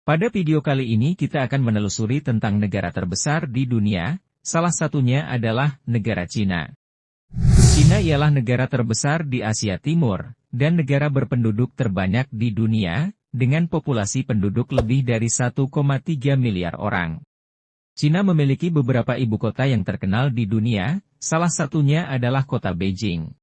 Pada video kali ini kita akan menelusuri tentang negara terbesar di dunia, salah satunya adalah negara Cina. Cina ialah negara terbesar di Asia Timur, dan negara berpenduduk terbanyak di dunia, dengan populasi penduduk lebih dari 1,3 miliar orang. Cina memiliki beberapa ibu kota yang terkenal di dunia, salah satunya adalah kota Beijing.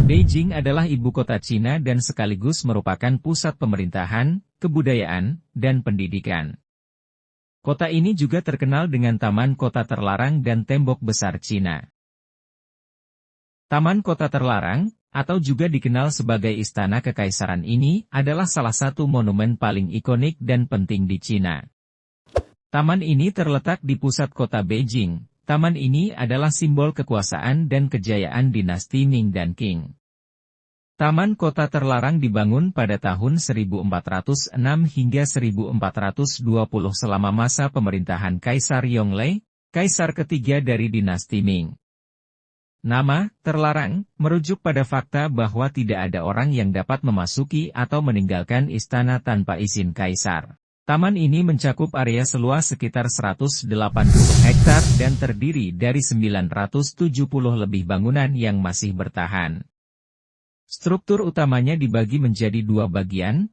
Beijing adalah ibu kota Cina dan sekaligus merupakan pusat pemerintahan, kebudayaan, dan pendidikan. Kota ini juga terkenal dengan Taman Kota Terlarang dan Tembok Besar Cina. Taman Kota Terlarang, atau juga dikenal sebagai Istana Kekaisaran ini, adalah salah satu monumen paling ikonik dan penting di Cina. Taman ini terletak di pusat kota Beijing. Taman ini adalah simbol kekuasaan dan kejayaan dinasti Ming dan Qing. Taman Kota Terlarang dibangun pada tahun 1406 hingga 1420 selama masa pemerintahan Kaisar Yongle, kaisar ketiga dari dinasti Ming. Nama, terlarang, merujuk pada fakta bahwa tidak ada orang yang dapat memasuki atau meninggalkan istana tanpa izin kaisar. Taman ini mencakup area seluas sekitar 180 hektar dan terdiri dari 970 lebih bangunan yang masih bertahan. Struktur utamanya dibagi menjadi dua bagian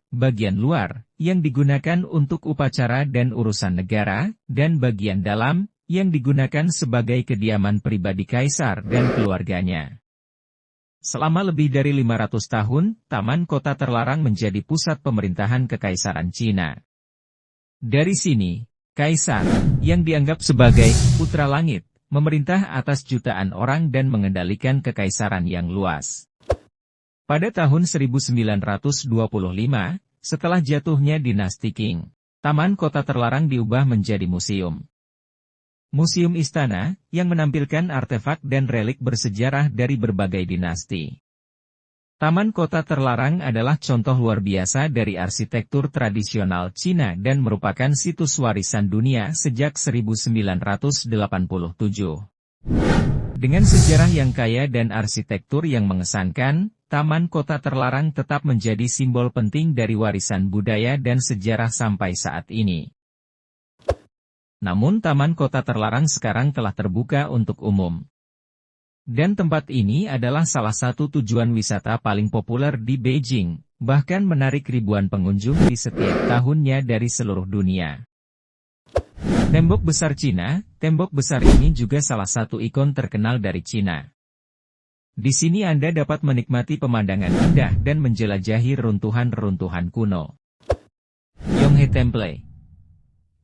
luar, yang digunakan untuk upacara dan urusan negara, dan bagian dalam, yang digunakan sebagai kediaman pribadi kaisar dan keluarganya. Selama lebih dari 500 tahun, Taman Kota Terlarang menjadi pusat pemerintahan Kekaisaran Cina. Dari sini, kaisar, yang dianggap sebagai putra langit, memerintah atas jutaan orang dan mengendalikan kekaisaran yang luas. Pada tahun 1925, setelah jatuhnya dinasti Qing, Taman Kota Terlarang diubah menjadi museum. Museum Istana, yang menampilkan artefak dan relik bersejarah dari berbagai dinasti. Taman Kota Terlarang adalah contoh luar biasa dari arsitektur tradisional Cina dan merupakan situs warisan dunia sejak 1987. Dengan sejarah yang kaya dan arsitektur yang mengesankan, Taman Kota Terlarang tetap menjadi simbol penting dari warisan budaya dan sejarah sampai saat ini. Namun Taman Kota Terlarang sekarang telah terbuka untuk umum. Dan tempat ini adalah salah satu tujuan wisata paling populer di Beijing, bahkan menarik ribuan pengunjung di setiap tahunnya dari seluruh dunia. Tembok Besar Cina, tembok besar ini juga salah satu ikon terkenal dari Cina. Di sini Anda dapat menikmati pemandangan indah dan menjelajahi reruntuhan-reruntuhan kuno. Yonghe Temple,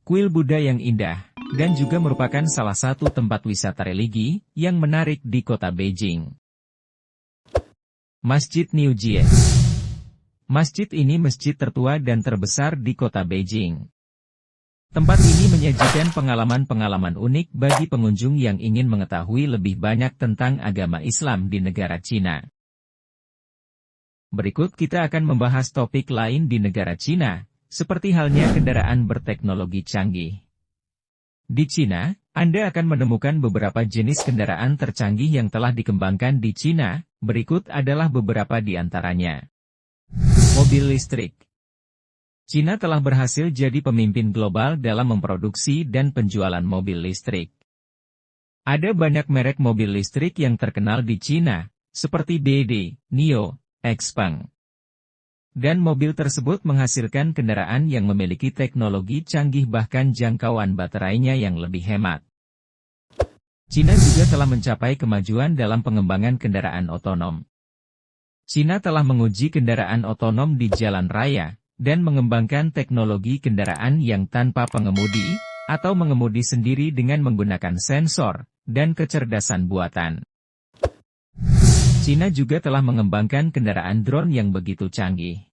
kuil Buddha yang indah, dan juga merupakan salah satu tempat wisata religi yang menarik di kota Beijing. Masjid Niujie. Masjid ini masjid tertua dan terbesar di kota Beijing. Tempat ini menyajikan pengalaman-pengalaman unik bagi pengunjung yang ingin mengetahui lebih banyak tentang agama Islam di negara Cina. Berikut kita akan membahas topik lain di negara Cina, seperti halnya kendaraan berteknologi canggih. Di Cina, Anda akan menemukan beberapa jenis kendaraan tercanggih yang telah dikembangkan di Cina. Berikut adalah beberapa di antaranya. Mobil listrik. Cina telah berhasil jadi pemimpin global dalam memproduksi dan penjualan mobil listrik. Ada banyak merek mobil listrik yang terkenal di Cina, seperti BYD, NIO, XPeng. Dan mobil tersebut menghasilkan kendaraan yang memiliki teknologi canggih bahkan jangkauan baterainya yang lebih hemat. Cina juga telah mencapai kemajuan dalam pengembangan kendaraan otonom. Cina telah menguji kendaraan otonom di jalan raya, dan mengembangkan teknologi kendaraan yang tanpa pengemudi, atau mengemudi sendiri dengan menggunakan sensor, dan kecerdasan buatan. Cina juga telah mengembangkan kendaraan drone yang begitu canggih.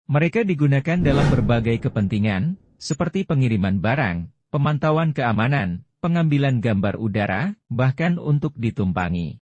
Mereka digunakan dalam berbagai kepentingan, seperti pengiriman barang, pemantauan keamanan, pengambilan gambar udara, bahkan untuk ditumpangi.